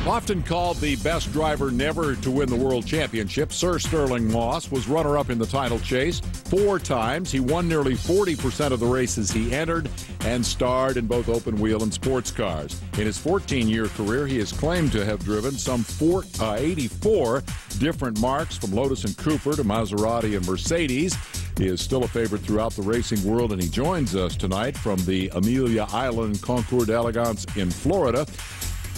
Often called the best driver never to win the World Championship, Sir Stirling Moss was runner-up in the title chase 4 times. He won nearly 40% of the races he entered and starred in both open-wheel and sports cars. In his 14-year career, he is claimed to have driven some 84 different marques, from Lotus and Cooper to Maserati and Mercedes. He is still a favorite throughout the racing world, and he joins us tonight from the Amelia Island Concours d'Elegance in Florida.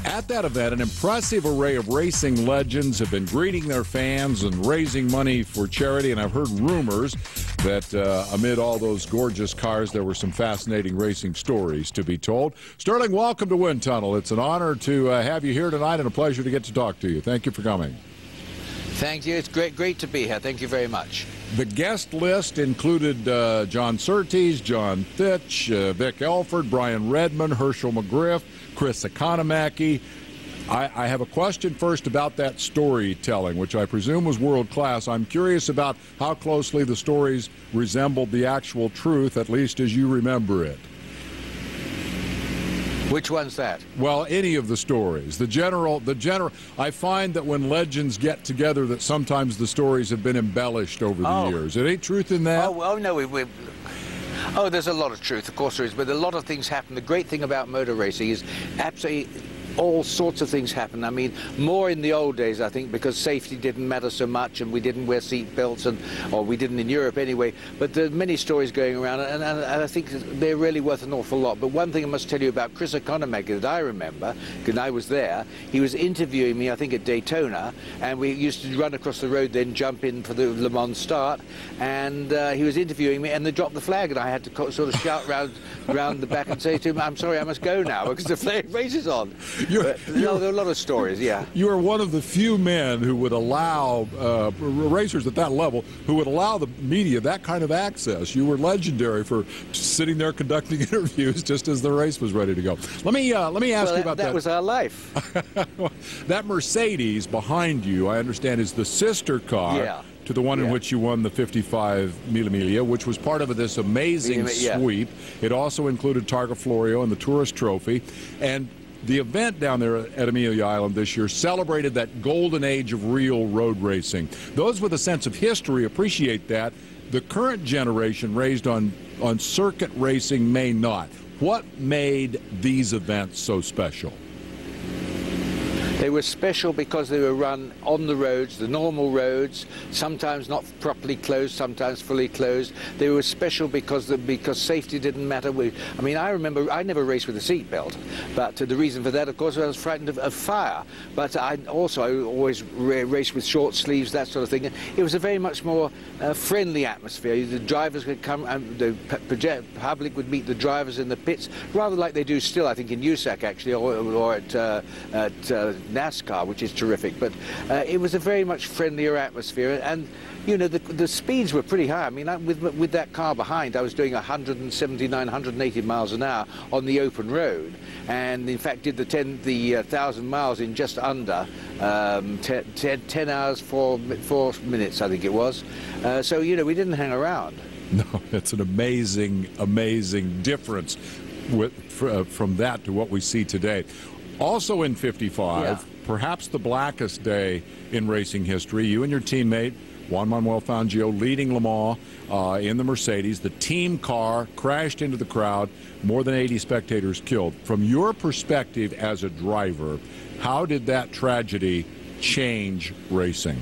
At that event, an impressive array of racing legends have been greeting their fans and raising money for charity, and I've heard rumors that amid all those gorgeous cars, there were some fascinating racing stories to be told. Stirling, welcome to Wind Tunnel. It's an honor to have you here tonight and a pleasure to get to talk to you. Thank you for coming. Thank you. It's great to be here. Thank you very much. The guest list included John Surtees, John Fitch, Vic Elford, Brian Redmond, Herschel McGriff, Chris Economaki. I have a question first about that storytelling, which I presume was world-class. I'm curious about how closely the stories resembled the actual truth, at least as you remember it. Which one's that? Well, any of the stories. The general. I find that when legends get together, that sometimes the stories have been embellished over the years. Any truth in that? Oh no, oh, there's a lot of truth, of course there is, but a lot of things happen. The great thing about motor racing is absolutely all sorts of things happen. I mean, more in the old days, I think, because safety didn't matter so much and we didn't wear seat belts, or we didn't in Europe anyway. But there are many stories going around, and I think they're really worth an awful lot. But one thing I must tell you about Chris Economaki that I remember, because I was there, he was interviewing me, I think, at Daytona, and we used to run across the road, then jump in for the Le Mans start, and he was interviewing me, and they dropped the flag, and I had to sort of shout round the back and say to him, "I'm sorry, I must go now, because the flag race is on." No, there are a lot of stories, yeah. You are one of the few men who would allow, racers at that level, who would allow the media that kind of access. You were legendary for sitting there conducting interviews just as the race was ready to go. Let me ask you about that. That was our life. That Mercedes behind you, I understand, is the sister car to the one in which you won the 55 Mille Miglia, which was part of this amazing sweep. It also included Targa Florio and the Tourist Trophy. And the event down there at Amelia Island this year celebrated that golden age of real road racing. Those with a sense of history appreciate that. The current generation raised on circuit racing may not. What made these events so special? They were special because they were run on the roads, the normal roads, sometimes not properly closed, sometimes fully closed. They were special because safety didn't matter. I mean, I remember I never raced with a seatbelt, but the reason for that, of course, I was frightened of fire. But I always raced with short sleeves, that sort of thing. It was a very much more friendly atmosphere. The drivers could come, the public would meet the drivers in the pits, rather like they do still, I think, in USAC actually, or at NASCAR, which is terrific. But it was a very much friendlier atmosphere, and you know, the speeds were pretty high. I mean, with that car behind, I was doing 179, 180 miles an hour on the open road, and in fact did the 1,000 miles in just under 10 hours 4 minutes, I think it was. So you know, we didn't hang around. No, it's an amazing difference from that to what we see today. Also in 55, perhaps the blackest day in racing history, you and your teammate, Juan Manuel Fangio, leading Le Mans in the Mercedes. The team car crashed into the crowd, more than 80 spectators killed. From your perspective as a driver, how did that tragedy change racing?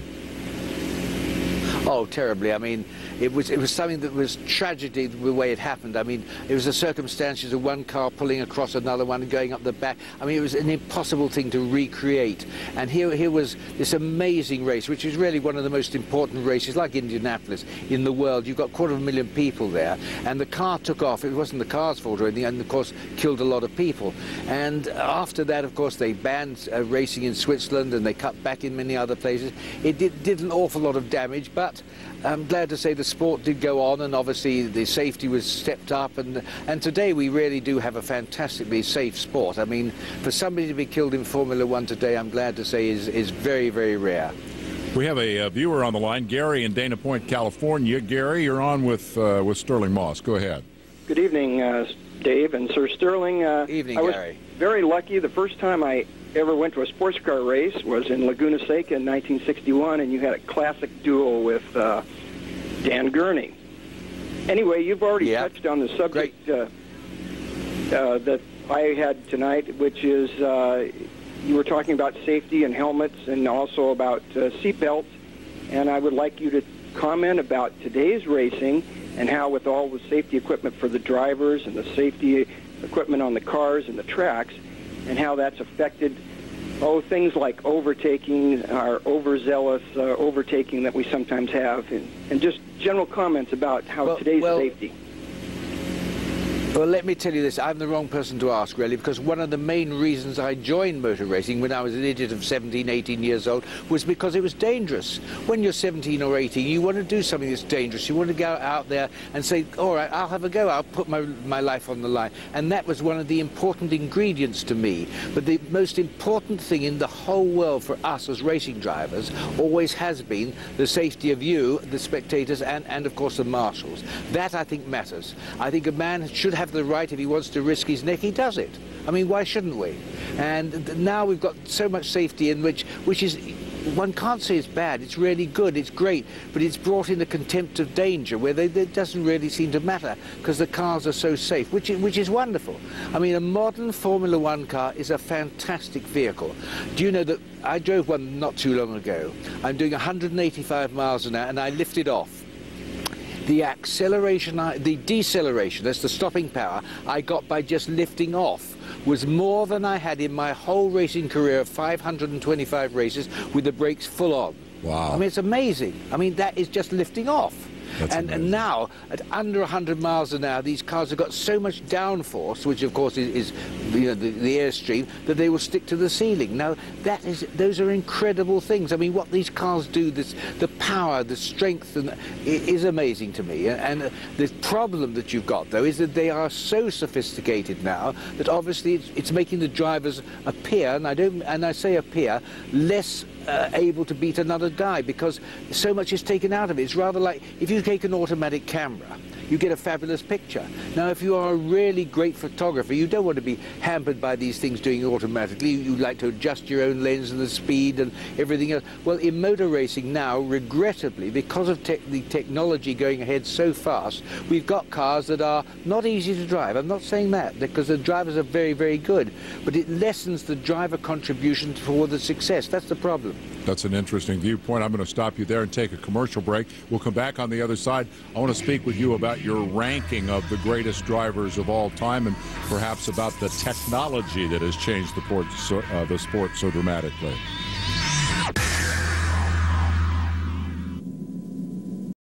Oh, terribly. I mean, it was something that was tragedy the way it happened. I mean, it was the circumstances of one car pulling across another one and going up the back. I mean, it was an impossible thing to recreate. And here was this amazing race, which is really one of the most important races, like Indianapolis, in the world. You've got 250,000 people there, and the car took off. It wasn't the car's fault or anything, and of course killed a lot of people. And after that, of course, they banned racing in Switzerland, and they cut back in many other places. It did an awful lot of damage, but I'm glad to say the sport did go on, and obviously the safety was stepped up, and today we really do have a fantastically safe sport. I mean, for somebody to be killed in Formula One today, I'm glad to say is very, very rare. We have a viewer on the line, Gary in Dana Point, California. Gary, you're on with Stirling Moss. Go ahead. Good evening, Dave and Sir Stirling. Evening, I was Gary. very lucky. The first time I ever went to a sports car race was in Laguna Seca in 1961, and you had a classic duel with Dan Gurney. Anyway, you've already touched on the subject that I had tonight, which is you were talking about safety and helmets and also about seat belts, and I would like you to comment about today's racing and how with all the safety equipment for the drivers and the safety equipment on the cars and the tracks, and how that's affected things like overtaking, our overzealous overtaking that we sometimes have, and just general comments about how today's safety. Well, let me tell you this. I'm the wrong person to ask, really, because one of the main reasons I joined motor racing when I was an idiot of 17, 18 years old was because it was dangerous. When you're 17 or 18, you want to do something that's dangerous. You want to go out there and say, all right, I'll have a go. I'll put my life on the line. And that was one of the important ingredients to me. But the most important thing in the whole world for us as racing drivers always has been the safety of you, the spectators, and of course, the marshals. That, I think, matters. I think a man should have the right, if he wants to risk his neck, he does it. I mean, why shouldn't we? And now we've got so much safety in which is, one can't say it's bad, it's really good, it's great, but it's brought in a contempt of danger where it doesn't really seem to matter because the cars are so safe, which is wonderful. I mean, a modern Formula One car is a fantastic vehicle. Do you know that I drove one not too long ago? I'm doing 185 miles an hour and I lifted off. The acceleration, the deceleration, that's the stopping power, I got by just lifting off was more than I had in my whole racing career of 525 races with the brakes full on. Wow. I mean, it's amazing. I mean, that is just lifting off. And now, at under 100 miles an hour, these cars have got so much downforce, which of course is the airstream, that they will stick to the ceiling. Now, those are incredible things. I mean, what these cars do, the power, the strength, is amazing to me. And the problem that you've got, though, is that they are so sophisticated now that obviously it's making the drivers appear, and I say appear, less able to beat another guy because so much is taken out of it. It's rather like if you take an automatic camera, you get a fabulous picture. Now, if you are a really great photographer, you don't want to be hampered by these things doing it automatically. You like to adjust your own lens and the speed and everything else. Well, in motor racing now, regrettably, because of the technology going ahead so fast, we've got cars that are not easy to drive. I'm not saying that, because the drivers are very, very good, but it lessens the driver contribution toward the success. That's the problem. That's an interesting viewpoint. I'm going to stop you there and take a commercial break. We'll come back on the other side. I want to speak with you about your ranking of the greatest drivers of all time and perhaps about the technology that has changed the sport so dramatically.